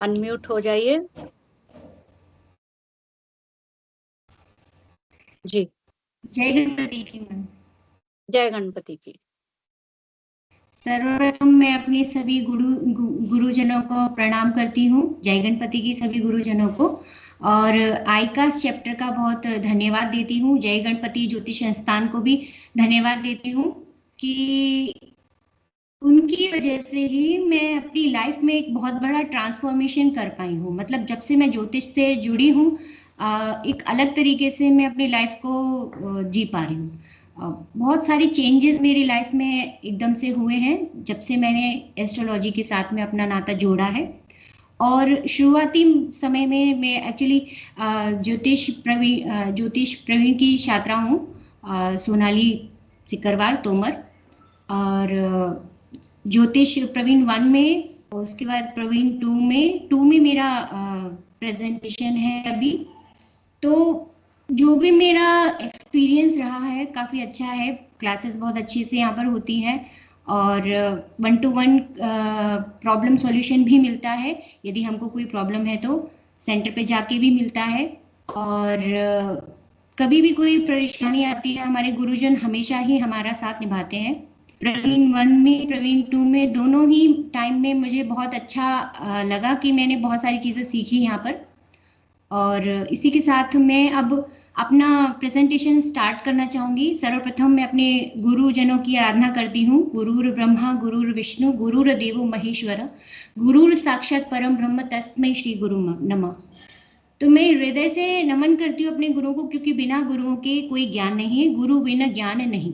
Unmute हो जाइए। जी। जय गणपति की मैम। जय गणपति की। सर्वप्रथम मैं अपने सभी गुरुजनों को प्रणाम करती हूँ। जय गणपति की सभी गुरुजनों को। और आईकास चैप्टर का बहुत धन्यवाद देती हूँ। जय गणपति ज्योतिष संस्थान को भी धन्यवाद देती हूँ कि उनकी वजह से ही मैं अपनी लाइफ में एक बहुत बड़ा ट्रांसफॉर्मेशन कर पाई हूँ। मतलब जब से मैं ज्योतिष से जुड़ी हूँ, एक अलग तरीके से मैं अपनी लाइफ को जी पा रही हूँ। बहुत सारे चेंजेस मेरी लाइफ में एकदम से हुए हैं जब से मैंने एस्ट्रोलॉजी के साथ में अपना नाता जोड़ा है। और शुरुआती समय में मैं एक्चुअली ज्योतिष प्रवीण की छात्रा हूँ, सोनाली सिकरवार तोमर। और ज्योतिष प्रवीण 1 में, उसके बाद प्रवीण 2 में मेरा प्रेजेंटेशन है अभी। तो जो भी मेरा एक्सपीरियंस रहा है काफ़ी अच्छा है। क्लासेस बहुत अच्छे से यहाँ पर होती हैं और 1-to-1 प्रॉब्लम सॉल्यूशन भी मिलता है। यदि हमको कोई प्रॉब्लम है तो सेंटर पे जाके भी मिलता है। और कभी भी कोई परेशानी आती है, हमारे गुरुजन हमेशा ही हमारा साथ निभाते हैं। प्रवीण 1 में, प्रवीण 2 में, दोनों ही टाइम में मुझे बहुत अच्छा लगा कि मैंने बहुत सारी चीज़ें सीखी यहाँ पर। और इसी के साथ मैं अब अपना प्रेजेंटेशन स्टार्ट करना चाहूँगी। सर्वप्रथम मैं अपने गुरुजनों की आराधना करती हूँ। गुरुर ब्रह्मा गुरुर विष्णु गुरुर देवो महेश्वर, गुरुर साक्षात परम ब्रह्म तस्मै श्री गुरु नमः। तो मैं हृदय से नमन करती हूँ अपने गुरुओं को, क्योंकि बिना गुरुओं के कोई ज्ञान नहीं है, गुरु बिना ज्ञान नहीं।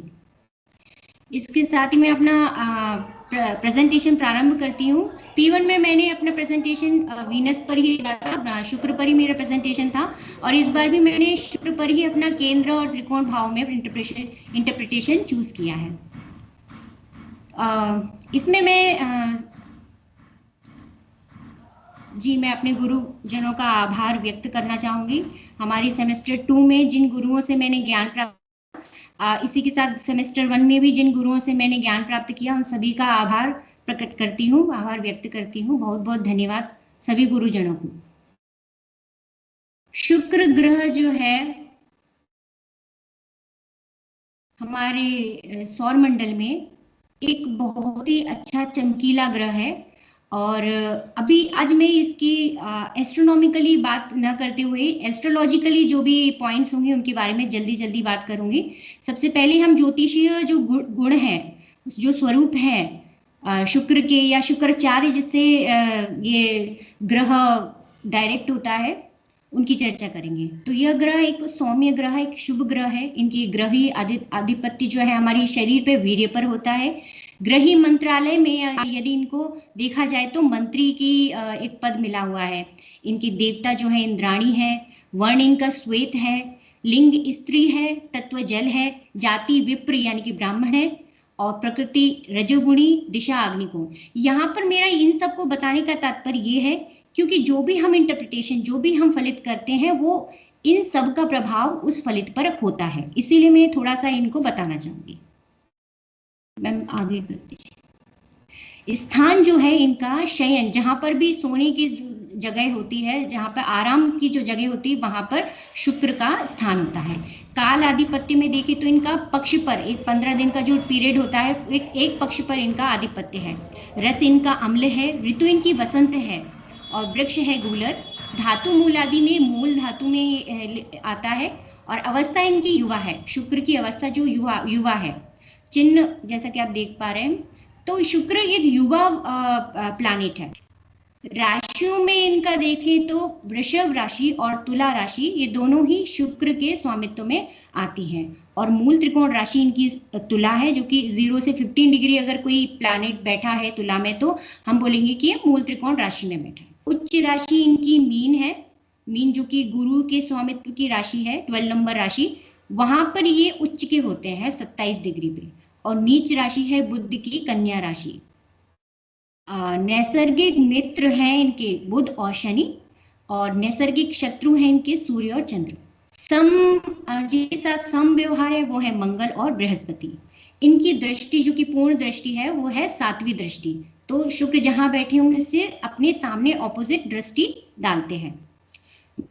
इसके साथ ही मैं अपना प्रेजेंटेशन प्रारंभ करती हूँ। P1 में मैंने अपना प्रेजेंटेशन वीनस पर ही किया था, शुक्र पर ही मेरा प्रेजेंटेशन था। और इस बार भी मैंने शुक्र पर ही अपना केंद्र और त्रिकोण भाव में इंटरप्रिटेशन चूज किया है। इसमें मैं अपने गुरुजनों का आभार व्यक्त करना चाहूँगी। हमारी सेमेस्टर 2 में जिन गुरुओं से मैंने ज्ञान प्राप्त, इसी के साथ सेमेस्टर 1 में भी जिन गुरुओं से मैंने ज्ञान प्राप्त किया, उन सभी का आभार प्रकट करती हूँ, आभार व्यक्त करती हूँ। बहुत बहुत धन्यवाद सभी गुरुजनों को। शुक्र ग्रह जो है हमारे सौर मंडल में एक बहुत ही अच्छा चमकीला ग्रह है। और अभी आज मैं इसकी एस्ट्रोनॉमिकली बात न करते हुए एस्ट्रोलॉजिकली जो भी पॉइंट्स होंगे उनके बारे में जल्दी जल्दी बात करूंगी। सबसे पहले हम ज्योतिषीय जो गुण हैं, जो स्वरूप हैं शुक्र के या शुक्राचार्य जिससे ये ग्रह डायरेक्ट होता है, उनकी चर्चा करेंगे। तो यह ग्रह एक सौम्य ग्रह, एक शुभ ग्रह है। इनकी ग्रही आधिपत्य जो है हमारी शरीर पे वीर्य पर होता है। ग्रही मंत्रालय में यदि इनको देखा जाए तो मंत्री की एक पद मिला हुआ है। इनकी देवता जो है इंद्राणी है, वर्ण इनका श्वेत है, लिंग स्त्री है, तत्व जल है, जाति विप्र यानी कि ब्राह्मण है, और प्रकृति रजोगुणी, दिशा अग्निकोण। यहाँ पर मेरा इन सबको बताने का तात्पर्य ये है क्योंकि जो भी हम इंटरप्रिटेशन, जो भी हम फलित करते हैं, वो इन सब का प्रभाव उस फलित पर होता है। इसीलिए मैं थोड़ा सा इनको बताना चाहूंगी। मैम आगे कर दीजिए। स्थान जो है इनका शयन, जहां पर भी सोने की जगह होती है, जहां पर आराम की जो जगह होती है, वहां पर शुक्र का स्थान होता है। काल आधिपत्य में देखें तो इनका पक्ष पर एक 15 दिन का जो पीरियड होता है, एक पक्ष पर इनका आधिपत्य है। रस इनका अम्ल है, ऋतु इनकी वसंत है, और वृक्ष है गूलर। धातु मूल आदि में मूल धातु में आता है। और अवस्था इनकी युवा है। शुक्र की अवस्था जो युवा है, चिन्ह जैसा कि आप देख पा रहे हैं, तो शुक्र एक युवा प्लैनेट है। राशियों में इनका देखें तो वृषभ राशि और तुला राशि, ये दोनों ही शुक्र के स्वामित्व में आती हैं। और मूल त्रिकोण राशि इनकी तुला है, जो कि 0 से 15 डिग्री अगर कोई प्लैनेट बैठा है तुला में तो हम बोलेंगे कि ये मूल त्रिकोण राशि में बैठा है। उच्च राशि इनकी मीन है। मीन जो कि गुरु के स्वामित्व की राशि है, 12 नंबर राशि, वहां पर ये उच्च के होते हैं 27 डिग्री पे। और नीच राशि है बुध की कन्या राशि। नैसर्गिक मित्र हैं इनके बुध और शनि, और नैसर्गिक शत्रु हैं इनके सूर्य और चंद्र। जिनके साथ सम व्यवहार है वो है मंगल और बृहस्पति। इनकी दृष्टि जो कि पूर्ण दृष्टि है वो है 7वीं दृष्टि। तो शुक्र जहां बैठे होंगे इससे अपने सामने ऑपोजिट दृष्टि डालते हैं।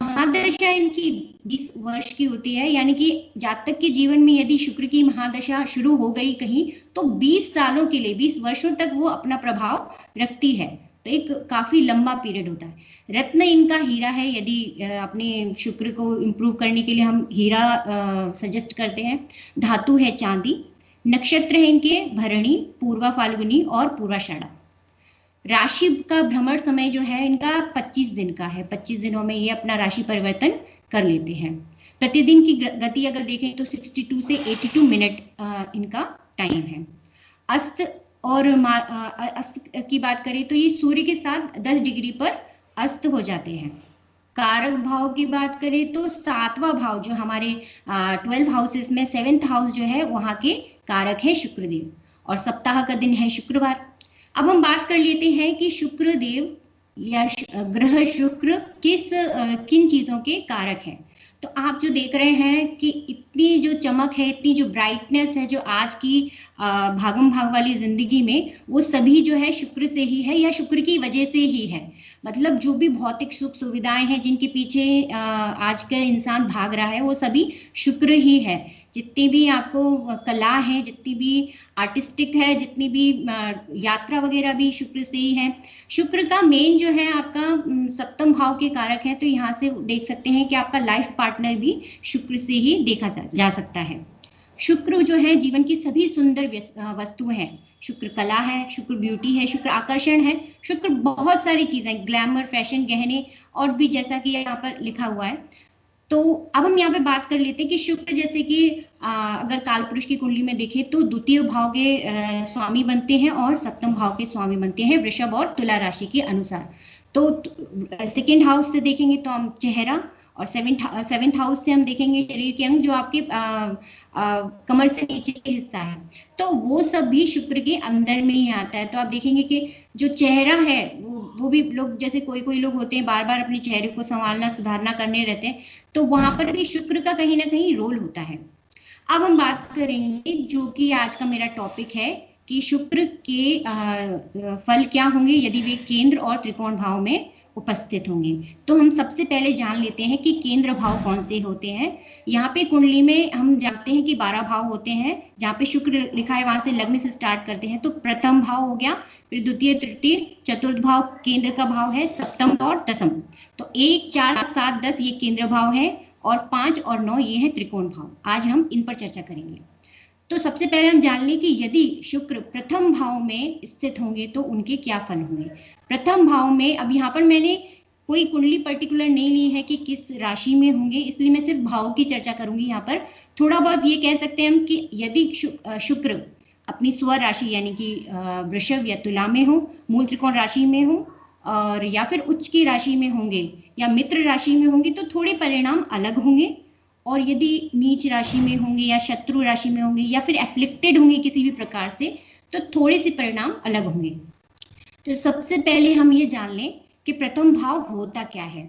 महादशा इनकी 20 वर्ष की होती है, यानी कि जातक के जीवन में यदि शुक्र की महादशा शुरू हो गई कहीं, तो 20 सालों के लिए, 20 वर्षों तक वो अपना प्रभाव रखती है। तो एक काफी लंबा पीरियड होता है। रत्न इनका हीरा है, यदि अपने शुक्र को इम्प्रूव करने के लिए हम हीरा सजेस्ट करते हैं। धातु है चांदी। नक्षत्र है इनके भरणी, पूर्वा फाल्गुनी और पूर्वाषाढ़ा। राशि का भ्रमण समय जो है इनका 25 दिन का है। 25 दिनों में ये अपना राशि परिवर्तन कर लेते हैं। प्रतिदिन की गति अगर देखें तो 62 से 82 मिनट इनका टाइम है। अस्त और अस्त की बात करें तो ये सूर्य के साथ 10 डिग्री पर अस्त हो जाते हैं। कारक भाव की बात करें तो 7वां भाव जो हमारे 12 हाउसेस में 7th हाउस जो है वहां के कारक है शुक्रदेव, और सप्ताह का दिन है शुक्रवार। अब हम बात कर लेते हैं कि शुक्रदेव या ग्रह शुक्र किन चीजों के कारक हैं। तो आप जो देख रहे हैं कि इतनी जो चमक है, इतनी जो ब्राइटनेस है जो आज की भागम भाग वाली जिंदगी में, वो सभी जो है शुक्र से ही है या शुक्र की वजह से ही है। मतलब जो भी भौतिक सुख सुविधाएं हैं जिनके पीछे आज का इंसान भाग रहा है, वो सभी शुक्र ही है। जितनी भी आपको कला है, जितनी भी आर्टिस्टिक है, जितनी भी यात्रा वगैरह भी शुक्र से ही है। शुक्र का मेन जो है आपका 7म भाव के कारक है, तो यहाँ से देख सकते हैं कि आपका लाइफ पार्टनर भी शुक्र से ही देखा जा सकता है। शुक्र जो है जीवन की सभी सुंदर वस्तु है। शुक्र कला है, शुक्र ब्यूटी है, शुक्र आकर्षण है, शुक्र बहुत सारी चीजें, ग्लैमर, फैशन, गहने और भी, जैसा कि यहाँ पर लिखा हुआ है। तो अब हम यहाँ पे बात कर लेते हैं कि शुक्र जैसे कि अगर कालपुरुष की कुंडली में देखें तो द्वितीय भाव के स्वामी बनते हैं और 7म भाव के स्वामी बनते हैं वृषभ और तुला राशि के अनुसार। तो 2nd हाउस से देखेंगे तो हम चेहरा, और 7th हाउस से हम देखेंगे शरीर के अंग जो आपके कमर से नीचे के हिस्सा है। तो वो सब भी शुक्र के अंदर में ही आता है। तो आप देखेंगे कि जो चेहरा है वो भी लोग, जैसे कोई लोग होते हैं बार बार अपने चेहरे को संभालना सुधारना करने रहते हैं, तो वहां पर भी शुक्र का कहीं ना कहीं रोल होता है। अब हम बात करेंगे जो कि आज का मेरा टॉपिक है कि शुक्र के फल क्या होंगे यदि वे केंद्र और त्रिकोण भाव में उपस्थित होंगे। तो हम सबसे पहले जान लेते हैं कि केंद्र भाव कौन से होते हैं। यहाँ पे कुंडली में हम जानते हैं कि 12 भाव होते हैं। जहाँ पे शुक्र लिखा है वहां से लग्न से स्टार्ट करते हैं। तो प्रथम भाव हो गया, फिर द्वितीय, तृतीय, चतुर्थ भाव केंद्र का भाव है, सप्तम और दसम। तो 1, 4, 7, 10 ये केंद्र भाव है, और 5 और 9 ये है त्रिकोण भाव। आज हम इन पर चर्चा करेंगे। तो सबसे पहले हम जान लें कि यदि शुक्र प्रथम भाव में स्थित होंगे तो उनके क्या फल होंगे। प्रथम भाव में, अब यहाँ पर मैंने कोई कुंडली पर्टिकुलर नहीं ली है कि किस राशि में होंगे, इसलिए मैं सिर्फ भाव की चर्चा करूंगी। यहाँ पर थोड़ा बहुत ये कह सकते हैं हम कि यदि शुक्र अपनी स्व राशि यानी कि वृषभ या तुला में हो, मूल त्रिकोण राशि में हो, और या फिर उच्च की राशि में होंगे या मित्र राशि में होंगे, तो थोड़े परिणाम अलग होंगे। और यदि नीच राशि में होंगे या शत्रु राशि में होंगे या फिर एफ्लिक्टेड होंगे किसी भी प्रकार से, तो थोड़े से परिणाम अलग होंगे। तो सबसे पहले हम ये जान लें कि प्रथम भाव होता क्या है।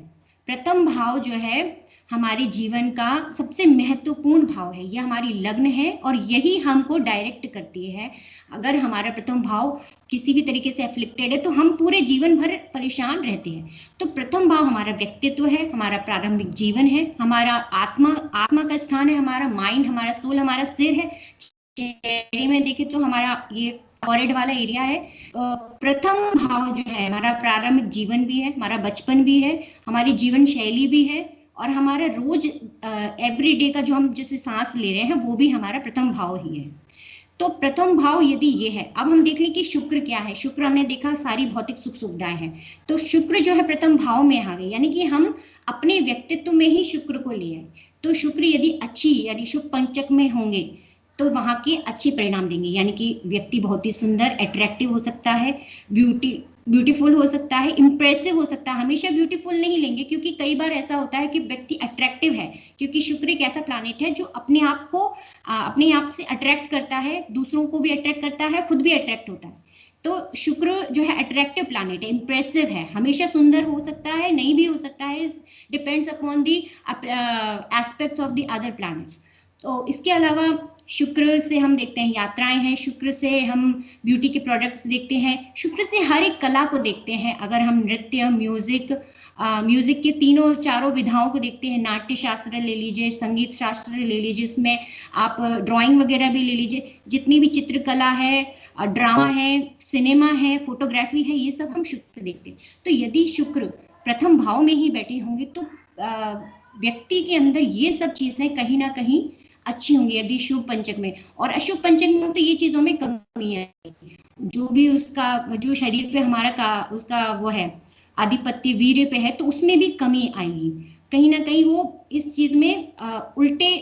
प्रथम भाव जो है हमारे जीवन का सबसे महत्वपूर्ण भाव है। यह हमारी लग्न है और यही हमको डायरेक्ट करती है। अगर हमारा प्रथम भाव किसी भी तरीके से एफ्लिक्टेड है तो हम पूरे जीवन भर परेशान रहते हैं। तो प्रथम भाव हमारा व्यक्तित्व है, हमारा प्रारंभिक जीवन है, हमारा आत्मा का स्थान है, हमारा माइंड, हमारा सोल, हमारा सिर है। चेहरे में देखें तो हमारा ये फॉरहेड वाला एरिया है। प्रथम भाव जो है हमारा प्रारंभिक जीवन भी है, हमारा बचपन भी है, हमारी जीवन शैली भी है, और हमारा रोज एवरी डे का जो हम जैसे सांस ले रहे हैं वो भी हमारा प्रथम भाव ही है। तो प्रथम भाव यदि ये है, अब हम देख लें कि शुक्र क्या है। शुक्र हमने देखा सारी भौतिक सुख सुविधाएं हैं, तो शुक्र जो है प्रथम भाव में आ गए, यानी कि हम अपने व्यक्तित्व में ही शुक्र को लिए। तो शुक्र यदि अच्छी यानी शुभ पंचक में होंगे तो वहां के अच्छे परिणाम देंगे, यानी कि व्यक्ति बहुत ही सुंदर, अट्रैक्टिव हो सकता है, ब्यूटीफुल हो सकता है, इंप्रेसिव हो सकता है। हमेशा ब्यूटीफुल नहीं लेंगे, क्योंकि कई बार ऐसा होता है कि व्यक्ति अट्रैक्टिव है, क्योंकि शुक्र एक ऐसा प्लैनेट है जो अपने आप से अट्रैक्ट करता है, दूसरों को भी अट्रैक्ट करता है, खुद भी अट्रैक्ट होता है। तो शुक्र जो है अट्रैक्टिव प्लैनेट है, इंप्रेसिव है, हमेशा सुंदर हो सकता है, नहीं भी हो सकता है, depends upon the aspects of the other planets. तो इसके अलावा शुक्र से हम देखते हैं यात्राएं हैं, शुक्र से हम ब्यूटी के प्रोडक्ट्स देखते हैं, शुक्र से हर एक कला को देखते हैं। अगर हम नृत्य, म्यूजिक के तीनों चारों विधाओं को देखते हैं, नाट्य शास्त्र ले लीजिए, संगीत शास्त्र ले लीजिए, इसमें आप ड्राइंग वगैरह भी ले लीजिए, जितनी भी चित्रकला है, ड्रामा है, सिनेमा है, फोटोग्राफी है, ये सब हम शुक्र देखते हैं। तो यदि शुक्र प्रथम भाव में ही बैठे होंगे तो व्यक्ति के अंदर ये सब चीजें कहीं ना कहीं अच्छी होंगी। यदि शुभ पंचक में और अशुभ पंचक में तो ये चीजों में कमी है, जो भी उसका जो शरीर पे हमारा का उसका वो है आधिपत्य वीर्य पे है, तो उसमें भी कमी आएगी। कहीं ना कहीं वो इस चीज में उल्टे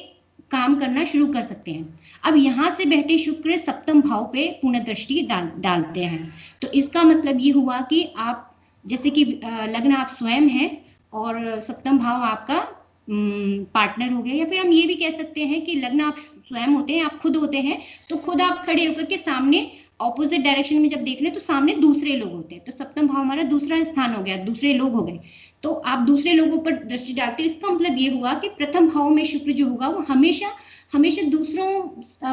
काम करना शुरू कर सकते हैं। अब यहाँ से बैठे शुक्र सप्तम भाव पे पूर्ण दृष्टि डालते हैं, तो इसका मतलब ये हुआ कि आप जैसे कि लग्न आप स्वयं हैं और सप्तम भाव आपका पार्टनर हो गया, या फिर हम ये भी कह सकते हैं कि लग्न आप स्वयं होते हैं, आप खुद होते हैं, तो खुद आप खड़े होकर के सामने ऑपोजिट डायरेक्शन में जब देख रहे हैं तो सामने दूसरे लोग होते हैं, तो सप्तम भाव हमारा दूसरा स्थान हो गया, दूसरे लोग हो गए, तो आप दूसरे लोगों पर दृष्टि डालते हो। इसका मतलब ये हुआ कि प्रथम भाव में शुक्र जो होगा वो हमेशा हमेशा दूसरों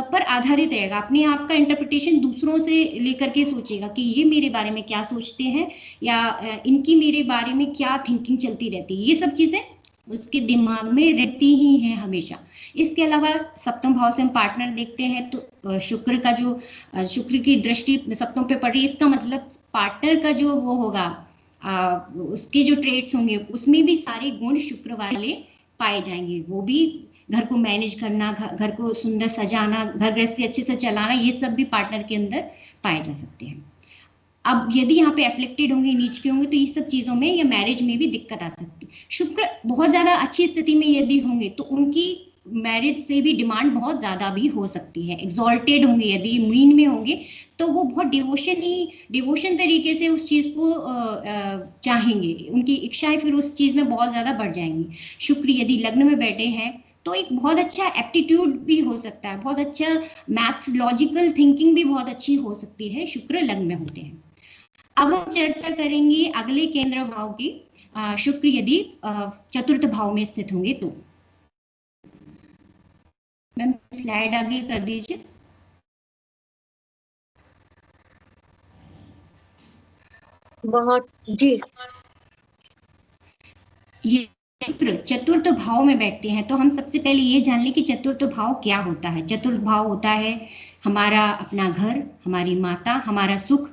पर आधारित रहेगा, अपने आप का इंटरप्रिटेशन दूसरों से लेकर के सोचेगा कि ये मेरे बारे में क्या सोचते हैं, या इनकी मेरे बारे में क्या थिंकिंग चलती रहती है, ये सब चीजें उसके दिमाग में रहती ही है हमेशा। इसके अलावा सप्तम भाव से हम पार्टनर देखते हैं, तो शुक्र का जो शुक्र की दृष्टि सप्तम पे पड़ रही है, इसका मतलब पार्टनर का जो वो होगा उसके जो ट्रेड्स होंगे उसमें भी सारे गुण शुक्र वाले पाए जाएंगे। वो भी घर को मैनेज करना, घर को सुंदर सजाना, घर गृहस्थी अच्छे से चलाना, ये सब भी पार्टनर के अंदर पाए जा सकते हैं। अब यदि यहाँ पे एफ्लेक्टेड होंगे, नीच के होंगे, तो ये सब चीजों में या मैरिज में भी दिक्कत आ सकती है। शुक्र बहुत ज्यादा अच्छी स्थिति में यदि होंगे तो उनकी मैरिज से भी डिमांड बहुत ज्यादा भी हो सकती है। एक्सॉल्टेड होंगे, यदि मीन में होंगे तो वो बहुत डिवोशन तरीके से उस चीज को चाहेंगे, उनकी इच्छाएं फिर उस चीज में बहुत ज्यादा बढ़ जाएंगी। शुक्र यदि लग्न में बैठे हैं तो एक बहुत अच्छा एप्टीट्यूड भी हो सकता है, बहुत अच्छा मैथ्स लॉजिकल थिंकिंग भी बहुत अच्छी हो सकती है, शुक्र लग्न में होते हैं। अब हम चर्चा करेंगे अगले केंद्र भाव की, शुक्र यदि चतुर्थ भाव में स्थित होंगे तो। मैम स्लाइड आगे कर दीजिए। बहुत जी। ये शुक्र चतुर्थ भाव में बैठते हैं, तो हम सबसे पहले ये जान लें कि चतुर्थ भाव क्या होता है। चतुर्थ भाव होता है हमारा अपना घर, हमारी माता, हमारा सुख,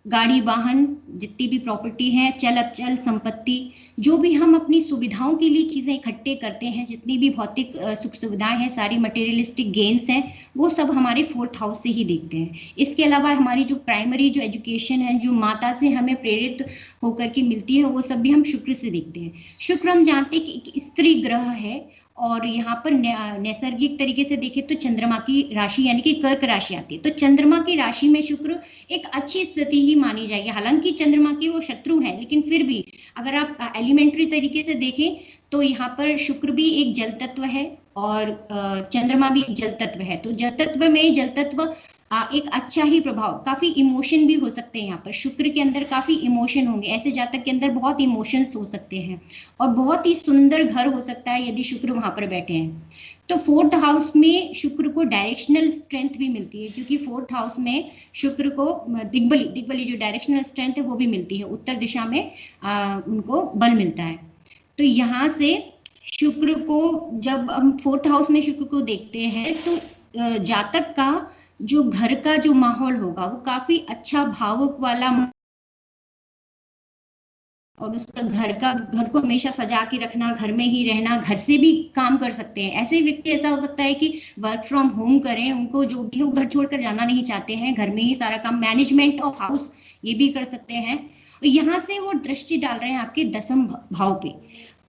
गाड़ी वाहन, जितनी भी प्रॉपर्टी है, चल अचल संपत्ति, जो भी हम अपनी सुविधाओं के लिए चीजें इकट्ठे करते हैं, जितनी भी भौतिक सुख सुविधाएं हैं, सारी मटेरियलिस्टिक गेन्स हैं, वो सब हमारे फोर्थ हाउस से ही देखते हैं। इसके अलावा हमारी जो प्राइमरी जो एजुकेशन है, जो माता से हमें प्रेरित होकर के मिलती है, वो सब भी हम शुक्र से देखते हैं। शुक्र हम जानते हैं कि एक स्त्री ग्रह है, और यहाँ पर नैसर्गिक तरीके से देखें तो चंद्रमा की राशि यानी कि कर्क राशि आती है, तो चंद्रमा की राशि में शुक्र एक अच्छी स्थिति ही मानी जाएगी। हालांकि चंद्रमा की वो शत्रु है, लेकिन फिर भी अगर आप एलिमेंट्री तरीके से देखें तो यहाँ पर शुक्र भी एक जल तत्व है और चंद्रमा भी एक जल तत्व है। तो जल तत्व में जल तत्व एक अच्छा ही प्रभाव, काफी इमोशन भी हो सकते हैं यहाँ पर, शुक्र के अंदर काफी इमोशन होंगे, ऐसे जातक के अंदर बहुत इमोशंस हो सकते हैं, और बहुत ही सुंदर घर हो सकता है यदि शुक्र वहां पर बैठे हैं। तो फोर्थ हाउस में शुक्र को डायरेक्शनल स्ट्रेंथ भी मिलती है, क्योंकि फोर्थ हाउस में शुक्र को दिग्बली जो डायरेक्शनल स्ट्रेंथ है वो भी मिलती है, उत्तर दिशा में उनको बल मिलता है। तो यहाँ से शुक्र को जब हम फोर्थ हाउस में शुक्र को देखते हैं तो जातक का जो घर का जो माहौल होगा वो काफी अच्छा भावुक वाला, और उसका घर को हमेशा सजा के रखना, घर में ही रहना, घर से भी काम कर सकते हैं। ऐसे व्यक्ति ऐसा हो सकता है कि वर्क फ्रॉम होम करें, उनको जो भी हो घर छोड़कर जाना नहीं चाहते हैं, घर में ही सारा काम, मैनेजमेंट ऑफ हाउस ये भी कर सकते हैं। यहाँ से वो दृष्टि डाल रहे हैं आपके दसम भाव पे।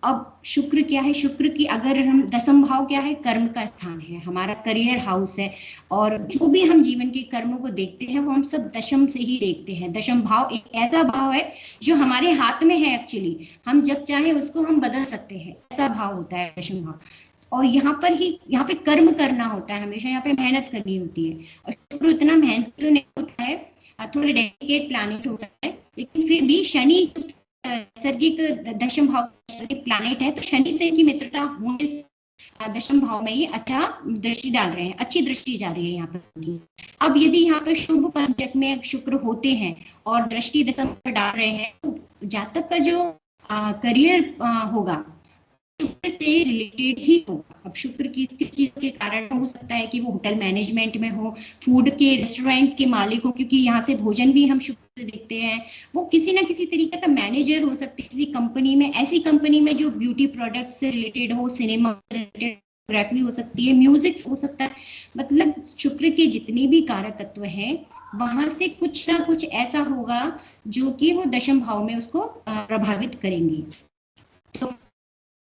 अब शुक्र क्या है, शुक्र की अगर हम दसम भाव क्या है, कर्म का स्थान है, हमारा करियर हाउस है, और जो भी हम जीवन के कर्मों को देखते हैं वो हम सब दशम से ही देखते हैं। दशम भाव एक ऐसा भाव है जो हमारे हाथ में है, एक्चुअली हम जब चाहे उसको हम बदल सकते हैं, ऐसा भाव होता है दशम भाव। और यहाँ पे कर्म करना होता है, हमेशा यहाँ पे मेहनत करनी होती है, और शुक्र इतना मेहनत तो नहीं होता है, थोड़ा डेडिकेट प्लैनेट होता है, लेकिन फिर भी शनि नैसर्गिक दशम भाव प्लैनेट है, तो शनि से की मित्रता होने दशम भाव में ये अच्छा दृष्टि डाल रहे हैं, अच्छी दृष्टि जा रही है यहाँ पर। अब यदि यहाँ पर शुभ पंचक में शुक्र होते हैं और दृष्टि दशम पर डाल रहे हैं, तो जातक का जो करियर होगा शुक्र से रिलेटेड ही होगा। अब शुक्र किस किस चीज के कारण हो सकता है कि वो होटल मैनेजमेंट में हो, फूड के रेस्टोरेंट के मालिक हो, क्योंकि यहाँ से भोजन भी हम शुक्र से देखते हैं। वो किसी ना किसी तरीके का मैनेजर हो सकते हैं किसी कंपनी में, ऐसी कंपनी में जो ब्यूटी प्रोडक्ट से रिलेटेड हो, सिनेमा से रिलेटेड, फोटोग्राफी हो सकती है, म्यूजिक हो सकता है। मतलब शुक्र के जितने भी कारक तत्व हैं वहां से कुछ ना कुछ ऐसा होगा जो कि वो दशम भाव में उसको प्रभावित करेंगे। तो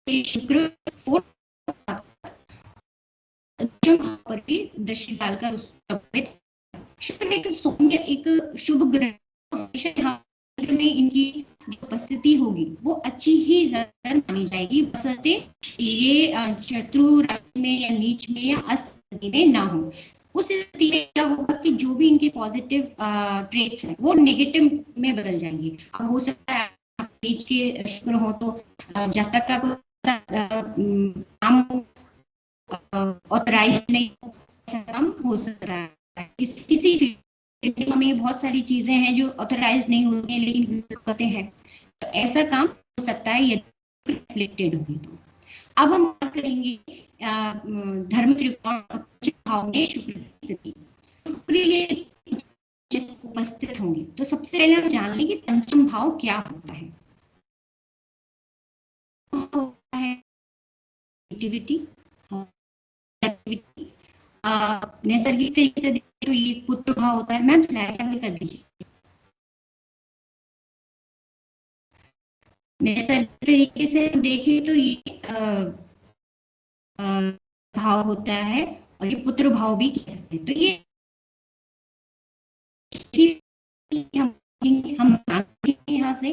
शुक्र पर भी दृष्टि डालकर शुक्र एक सौम्य, एक शुभ ग्रह में इनकी जो उपस्थिति होगी वो अच्छी ही ज्यादा मानी जाएगी, बशर्ते ये शत्रु राशि में या नीच में या अस्थिति में ना हो। उस स्थिति में क्या होगा कि जो भी इनके पॉजिटिव ट्रेट्स हैं वो नेगेटिव में बदल जाएंगे। अब हो सकता है नीच के शुक्र हो तो जातक का काम ऑथराइज नहीं काम हो सकता है। किसी फील्ड में बहुत सारी चीजें हैं जो ऑथराइज नहीं होती हैं लेकिन करते हैं, तो ऐसा काम हो सकता है यदि रिफ्लेक्टेड होगी तो। अब हम बात करेंगे धर्म त्रिकोण भाव में शुक्र की स्थिति। शुक्र ये उपस्थित होंगे तो सबसे पहले हम जान लें कि पंचम भाव क्या होता है। होता है एक्टिविटी, नैसर्गिक तरीके से देखें तो ये पुत्र भाव होता है। मैम स्लाइड आगे कर दीजिए। नैसर्गिक तरीके से देखें तो ये भाव होता है और ये पुत्र भाव भी कह सकते हैं। तो ये हम यहाँ से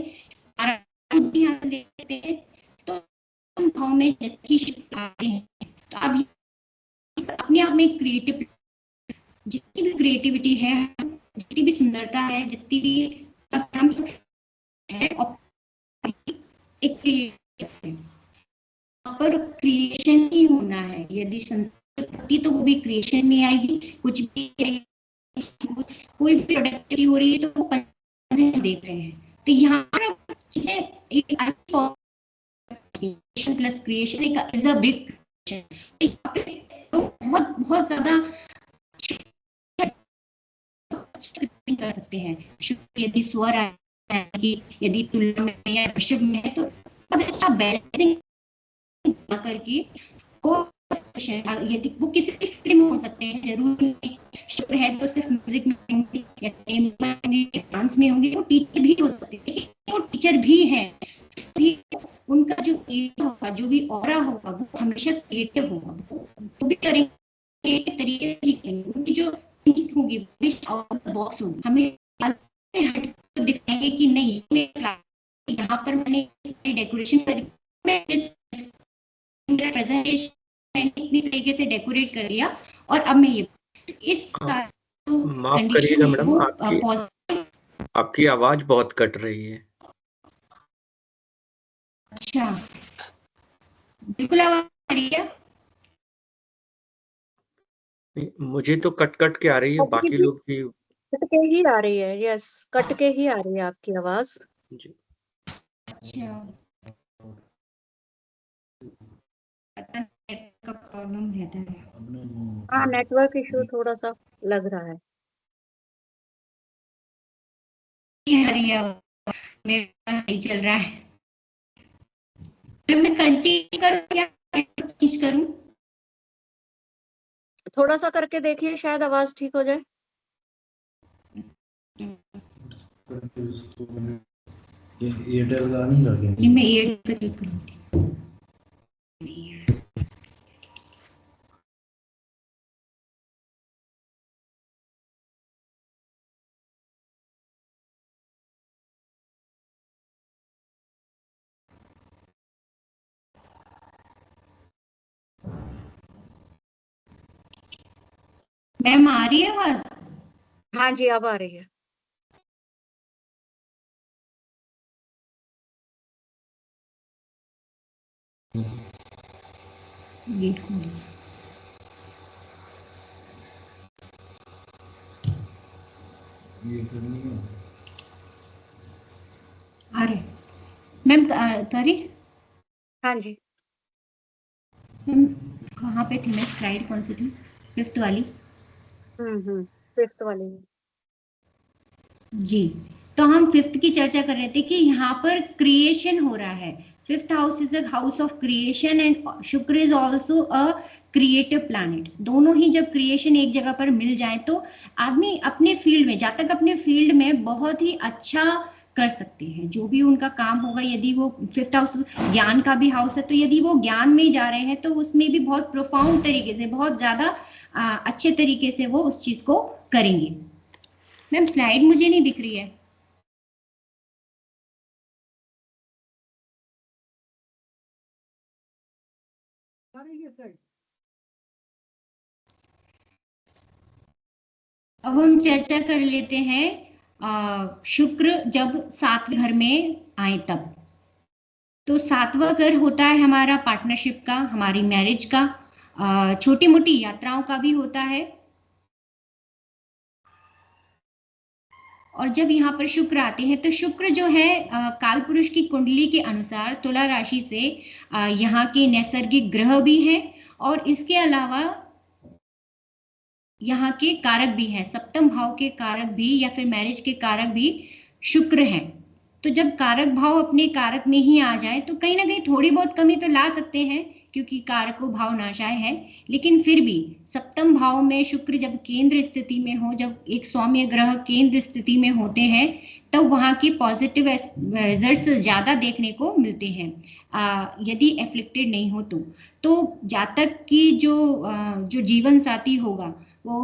यहाँ से देखते हैं तो भाव में जैसे शुक्र आते हैं तो अब अपने आप में क्रिएटिव, जितनी भी क्रिएटिविटी है, जितनी भी सुंदरता है, जितनी भी है एक पर क्रिएशन ही होना है। यदि संतृप्ति तो वो भी क्रिएशन में आएगी, कुछ भी कोई भी प्रोडक्टिविटी हो रही है तो वो देख रहे हैं। तो यहाँ पर चीजें एक plus creation is a big बहुत बहुत ज्यादा कर सकते हैं। यदि स्वर यदि तुलना में या ऋषभ में है तो बहुत अच्छा बैलेंसिंग करके वो यदि वो किसी भी फील्ड में हो सकते हैं, जरूर नहीं शुक्र है तो सिर्फ म्यूजिक में होंगे या डांस में होंगे, वो टीचर भी हो सकते हैं। लेकिन वो टीचर भी हैं भी उनका जो होगा, जो भी ऑरा होगा वो हमेशा क्रिएटिव होगा, वो भी करेंगे क्रिएटिव तरीके से करेंगे। उनकी जो थिंकिंग होगी बॉक्स होगी, हमें से हट कर दिखाएंगे कि नहीं यहाँ पर मैंने डेकोरेशन करी, प्रेजेंटेशन मैंने इतनी तरीके से डेकोरेट कर दिया और अब मैं ये इस माफ करिएगा मैडम, आपकी आवाज बहुत कट रही है। अच्छा, बिल्कुल आवाज आ रही है? मुझे तो कट कट के आ रही है, बाकी लोग भी कट के ही आ रही है। यस, कट के ही आ रही है आपकी आवाज जी। अच्छा, का प्रॉब्लम रहता है। हाँ, नेटवर्क इशू थोड़ा सा लग रहा है। मेरा नहीं चल रहा है, मैं कंटिन्यू करूं या चेंज करूं? थोड़ा सा करके देखिए, शायद आवाज ठीक हो जाए। एयरटेल का नहीं लगे, मैं एयरटेल का चेक करूंगी। मैम आ रही है आवाज? हाँ जी, अब आ रही है। गेट खोलिए। ये करनी है। आ रहे मैम, तारी हाँ जी। मैम कहाँ पे थी मैं? स्लाइड कौन सी थी? 5th वाली। फिफ्थ वाले में। जी, तो हम 5th की चर्चा कर रहे थे कि यहाँ पर क्रिएशन हो रहा है। 5th house is a house of creation and Shukra is also a creative planet. दोनों ही जब क्रिएशन एक जगह पर मिल जाए तो आदमी अपने फील्ड में, जहाँ तक अपने फील्ड में बहुत ही अच्छा कर सकते हैं। जो भी उनका काम होगा, यदि वो 5th हाउस ज्ञान का भी हाउस है, तो यदि वो ज्ञान में जा रहे हैं तो उसमें भी बहुत प्रोफाउंड तरीके से, बहुत ज्यादा अच्छे तरीके से वो उस चीज को करेंगे। मैम स्लाइड मुझे नहीं दिख रही है। अब हम चर्चा कर लेते हैं शुक्र जब 7वें घर में आए तब। तो 7वां घर होता है हमारा पार्टनरशिप का, हमारी मैरिज का, छोटी मोटी यात्राओं का भी होता है। और जब यहाँ पर शुक्र आते हैं तो शुक्र जो है काल पुरुष की कुंडली के अनुसार तुला राशि से यहाँ के नैसर्गिक ग्रह भी हैं, और इसके अलावा यहाँ के कारक भी हैं। 7वें भाव के कारक भी या फिर मैरिज के कारक भी शुक्र हैं। तो जब कारक भाव अपने कारक में ही आ जाए तो कहीं ना कहीं थोड़ी बहुत कमी तो ला सकते हैं, क्योंकि कारको भाव नाशाय है। लेकिन फिर भी 7वें भाव में शुक्र जब केंद्र स्थिति में हो, जब एक सौम्य ग्रह केंद्र स्थिति में होते हैं, तब वहाँ की पॉजिटिव रिजल्ट्स ज्यादा देखने को मिलते हैं यदि एफ्लिक्टेड नहीं हो तो जातक की जो जीवन साथी होगा वो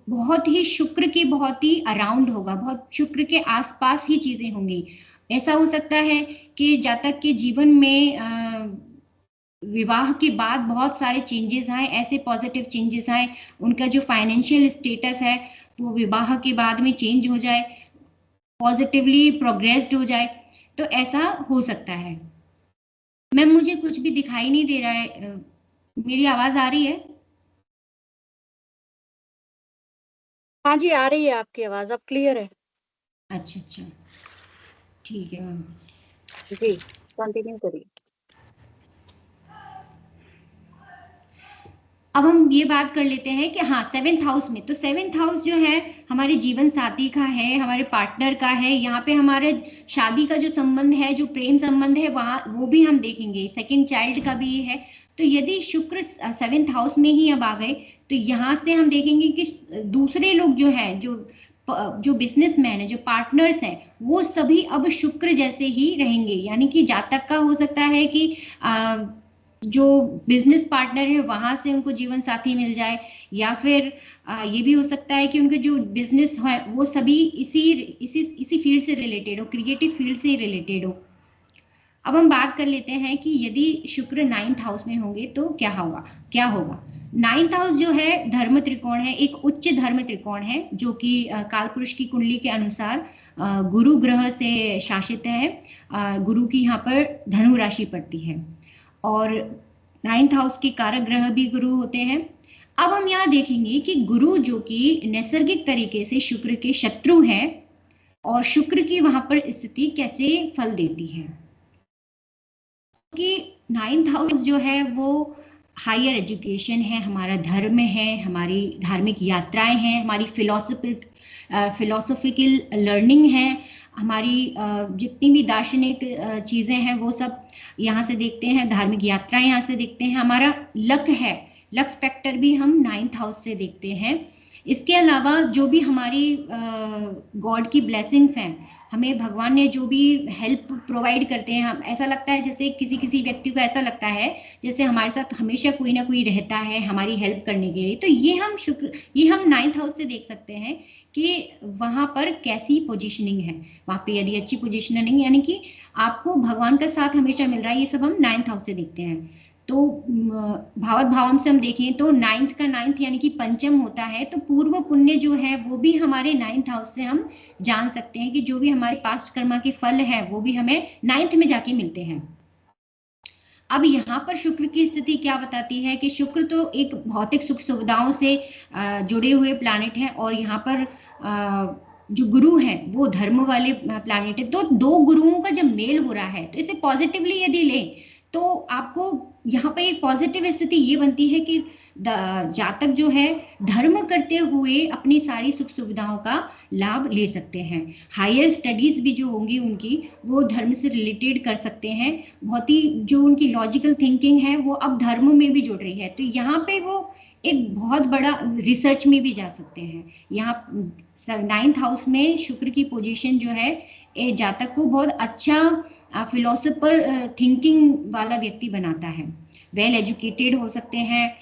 बहुत ही शुक्र के बहुत ही अराउंड होगा, बहुत शुक्र के आसपास ही चीजें होंगी। ऐसा हो सकता है कि जातक के जीवन में विवाह के बाद बहुत सारे चेंजेस आए, ऐसे पॉजिटिव चेंजेस आए, उनका जो फाइनेंशियल स्टेटस है वो विवाह के बाद में चेंज हो जाए, पॉजिटिवली प्रोग्रेस्ड हो जाए, तो ऐसा हो सकता है। मैम मुझे कुछ भी दिखाई नहीं दे रहा है, मेरी आवाज आ रही है? हाँ जी, आ रही है आपकी आवाज, अब क्लियर है। अच्छा अच्छा, ठीक है मैम। जी, कंटिन्यू करिए। अब हम ये बात कर लेते हैं कि हाँ 7th हाउस में, तो 7th हाउस जो है हमारे जीवन साथी का है, हमारे पार्टनर का है। यहाँ पे हमारे शादी का जो संबंध है, जो प्रेम संबंध है, वहाँ वो भी हम देखेंगे, सेकंड चाइल्ड का भी है। तो यदि शुक्र 7th हाउस में ही अब आ गए तो यहाँ से हम देखेंगे कि दूसरे लोग जो है, जो बिजनेसमैन है, जो पार्टनर्स हैं, वो सभी अब शुक्र जैसे ही रहेंगे। यानी कि जातक का हो सकता है कि जो बिजनेस पार्टनर है वहां से उनको जीवन साथी मिल जाए, या फिर ये भी हो सकता है कि उनके जो बिजनेस है वो सभी इसी फील्ड से रिलेटेड हो, क्रिएटिव फील्ड से रिलेटेड हो। अब हम बात कर लेते हैं कि यदि शुक्र 9th हाउस में होंगे तो क्या होगा। 9th हाउस जो है धर्म त्रिकोण है, एक उच्च धर्म त्रिकोण है, जो कि काल पुरुष की कुंडली के अनुसार गुरु ग्रह से शासित है। गुरु की यहाँ पर धनु राशि पड़ती है, और 9th हाउस के कारक ग्रह भी गुरु होते हैं। अब हम यहाँ देखेंगे कि गुरु जो कि नैसर्गिक तरीके से शुक्र के शत्रु है, और शुक्र की वहां पर स्थिति कैसे फल देती है। कि 9th हाउस जो है वो हायर एजुकेशन है, हमारा धर्म है, हमारी धार्मिक यात्राएं हैं, हमारी फिलोसॉफिकल लर्निंग है, हमारी जितनी भी दार्शनिक चीजें हैं वो सब यहाँ से देखते हैं, धार्मिक यात्राएं यहाँ से देखते हैं। हमारा लक है, लक फैक्टर भी हम 9th हाउस से देखते हैं। इसके अलावा जो भी हमारी गॉड की ब्लेसिंग्स हैं, हमें भगवान ने जो भी हेल्प प्रोवाइड करते हैं, हम ऐसा लगता है जैसे किसी व्यक्ति को ऐसा लगता है जैसे हमारे साथ हमेशा कोई ना कोई रहता है हमारी हेल्प करने के लिए। तो ये हम 9th हाउस से देख सकते हैं कि वहां पर कैसी पोजीशनिंग है। वहां पे यदि अच्छी पोजीशनिंग यानी कि आपको भगवान का साथ हमेशा मिल रहा है, ये सब हम 9th हाउस से देखते हैं। तो भावत भावम से हम देखें तो 9th का 9th यानी कि पंचम होता है, तो पूर्व पुण्य जो है वो भी हमारे 9th हाउस से हम जान सकते हैं कि जो भी हमारे पास्ट कर्मा के फल है वो भी हमें 9th में जाके मिलते हैं। अब यहाँ पर शुक्र की स्थिति क्या बताती है कि शुक्र तो एक भौतिक सुख सुविधाओं से जुड़े हुए प्लैनेट है, और यहाँ पर जो गुरु है वो धर्म वाले प्लैनेट है। तो दो गुरुओं का जब मेल हो रहा है तो इसे पॉजिटिवली यदि लें तो आपको यहाँ पर एक पॉजिटिव स्थिति ये बनती है कि जातक जो है धर्म करते हुए अपनी सारी सुख सुविधाओं का लाभ ले सकते हैं। हायर स्टडीज भी जो होंगी उनकी वो धर्म से रिलेटेड कर सकते हैं। बहुत ही जो उनकी लॉजिकल थिंकिंग है वो अब धर्म में भी जुड़ रही है, तो यहाँ पे वो एक बहुत बड़ा रिसर्च में भी जा सकते हैं। यहाँ 9th हाउस में शुक्र की पोजीशन जो है जातक को बहुत अच्छा फिलोसोफर थिंकिंग वाला व्यक्ति बनाता है। वेल एजुकेटेड हो सकते हैं।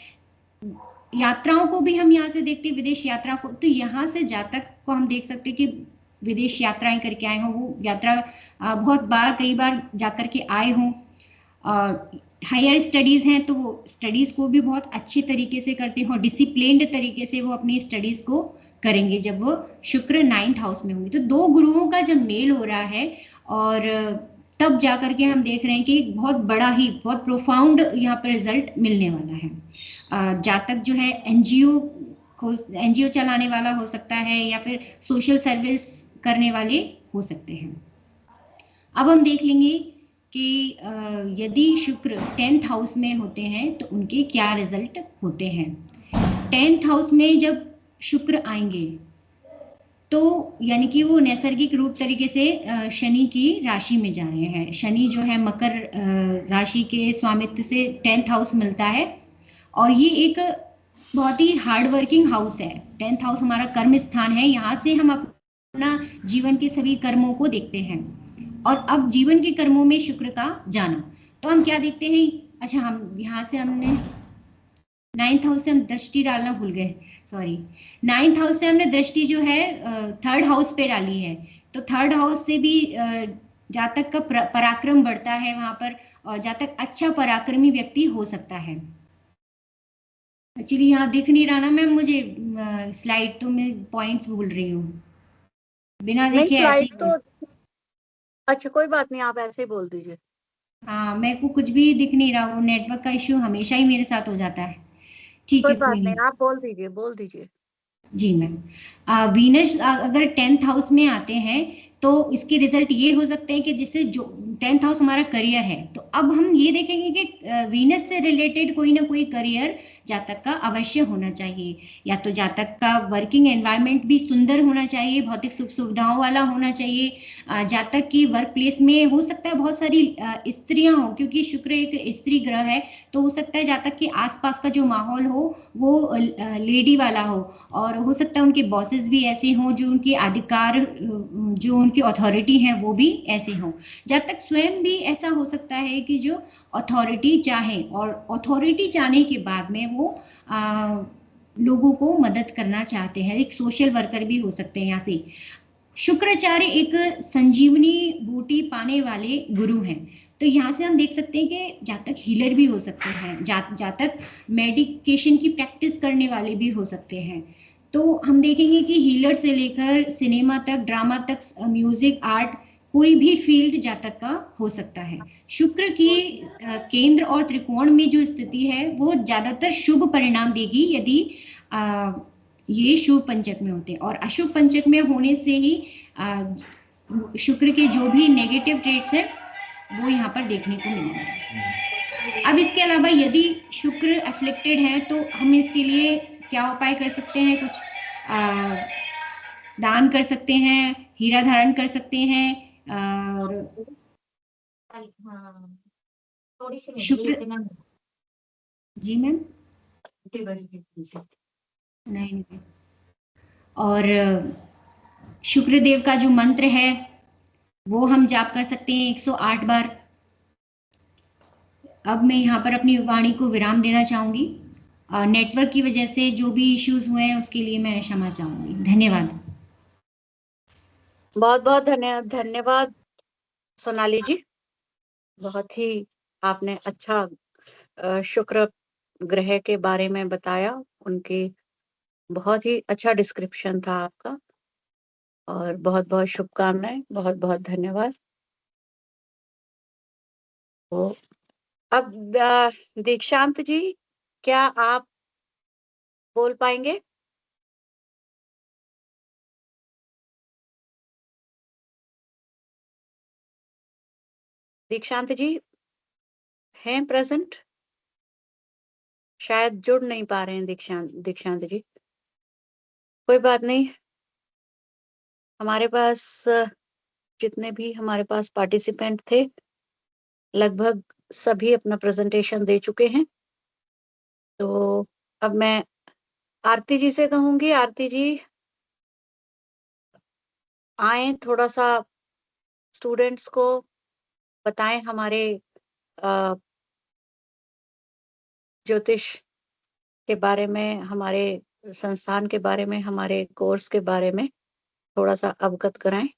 यात्राओं को भी हम यहाँ से देखते हैं, विदेश यात्रा को, तो यहाँ से जातक को हम देख सकते हैं कि विदेश यात्राएं करके आए हों, वो यात्रा बहुत बार कई बार जाकर के आए हों। हायर स्टडीज हैं तो वो स्टडीज को भी बहुत अच्छे तरीके से करते हों, डिसिप्लिन्ड तरीके से वो अपनी स्टडीज को करेंगे जब वो शुक्र 9th हाउस में होंगे। तो दो गुरुओं का जब मेल हो रहा है और तब जाकर के हम देख रहे हैं कि बहुत बड़ा ही बहुत प्रोफाउंड यहाँ पर रिजल्ट मिलने वाला है। जातक जो है एनजीओ चलाने वाला हो सकता है या फिर सोशल सर्विस करने वाले हो सकते हैं। अब हम देख लेंगे कि यदि शुक्र 10th हाउस में होते हैं तो उनके क्या रिजल्ट होते हैं। 10th हाउस में जब शुक्र आएंगे तो यानी कि वो नैसर्गिक रूप तरीके से शनि की राशि में जा रहे हैं। शनि जो है मकर राशि के स्वामित्व से 10th हाउस मिलता है, और ये एक बहुत ही हार्ड वर्किंग हाउस है। 10th हाउस हमारा कर्म स्थान है, यहाँ से हम अपना जीवन के सभी कर्मों को देखते हैं। और अब जीवन के कर्मों में शुक्र का जाना, तो हम क्या देखते हैं, अच्छा हम यहाँ से हमने 9th हाउस से हम दृष्टि डालना भूल गए, सॉरी। 9th हाउस से हमने दृष्टि जो है 3rd हाउस पे डाली है, तो 3rd हाउस से भी जातक का पराक्रम बढ़ता है वहां पर, और जातक अच्छा पराक्रमी व्यक्ति हो सकता है। एक्चुअली यहाँ दिख नहीं रहा ना मैम मुझे स्लाइड, तो मैं पॉइंट्स भूल रही हूँ, बिना देखे ऐसे ही तो अच्छा कोई बात नहीं, आप ऐसे ही बोल दीजिए। हाँ, मेरे को कुछ भी दिख नहीं रहा, वो नेटवर्क का इश्यू हमेशा ही मेरे साथ हो जाता है। ठीक है, कोई बात नहीं, आप बोल दीजिए। जी मैम। वीनस अगर 10th हाउस में आते हैं तो इसके रिजल्ट ये हो सकते हैं कि जिससे जो 10th हाउस हमारा करियर है, तो अब हम ये देखेंगे कि वीनस से रिलेटेड कोई ना कोई करियर जातक का अवश्य होना चाहिए। या तो जातक का वर्किंग एनवायरनमेंट भी सुंदर होना चाहिए, भौतिक सुख सुविधाओं वाला होना चाहिए। जातक की वर्क प्लेस में हो सकता है बहुत सारी स्त्रियां हो, क्योंकि शुक्र एक स्त्री ग्रह है, तो हो सकता है जातक के आसपास का जो माहौल हो वो लेडी वाला हो, और हो सकता है उनके बॉसेस भी ऐसे हों, जो उनके अधिकार जो उनकी अथॉरिटी है वो भी ऐसे हों। जब तक स्वयं भी ऐसा हो सकता है कि जो अथॉरिटी चाहे, और अथॉरिटी चाहने के बाद में वो लोगों को मदद करना चाहते हैं, एक सोशल वर्कर भी हो सकते हैं। यहाँ से शुक्राचार्य एक संजीवनी बूटी पाने वाले गुरु हैं, तो यहाँ से हम देख सकते हैं कि जातक हीलर भी हो सकते हैं, जातक मेडिकेशन की प्रैक्टिस करने वाले भी हो सकते हैं। तो हम देखेंगे कि हीलर से लेकर सिनेमा तक, ड्रामा तक, म्यूजिक, आर्ट, कोई भी फील्ड जातक का हो सकता है। शुक्र की केंद्र और त्रिकोण में जो स्थिति है वो ज्यादातर शुभ परिणाम देगी यदि ये शुभ पंचक में होते हैं, और अशुभ पंचक में होने से ही शुक्र के जो भी नेगेटिव ट्रेट्स हैं वो यहाँ पर देखने को मिलेंगे। अब इसके अलावा यदि शुक्र अफ्लिक्टेड है तो हम इसके लिए क्या उपाय कर सकते हैं, कुछ दान कर सकते हैं, हीरा धारण कर सकते हैं, और शुक्र, जी मैम, नहीं, और शुक्रदेव का जो मंत्र है वो हम जाप कर सकते हैं 108 बार। अब मैं यहाँ पर अपनी वाणी को विराम देना चाहूंगी। नेटवर्क की वजह से जो भी इश्यूज हुए हैं उसके लिए मैं क्षमा चाहूंगी। धन्यवाद। बहुत बहुत धन्यवाद सोनाली जी, बहुत ही आपने अच्छा शुक्र ग्रह के बारे में बताया, उनकी बहुत ही अच्छा डिस्क्रिप्शन था आपका, और बहुत बहुत शुभकामनाएं, बहुत बहुत धन्यवाद। तो अब दीक्षांत जी, क्या आप बोल पाएंगे? दीक्षांत जी हैं प्रेजेंट? शायद जुड़ नहीं पा रहे हैं दीक्षांत जी। कोई बात नहीं, हमारे पास जितने भी हमारे पास पार्टिसिपेंट थे, लगभग सभी अपना प्रेजेंटेशन दे चुके हैं। तो अब मैं आरती जी से कहूंगी, आरती जी आए, थोड़ा सा स्टूडेंट्स को बताएं हमारे ज्योतिष के बारे में, हमारे संस्थान के बारे में, हमारे कोर्स के बारे में थोड़ा सा अवगत कराएं।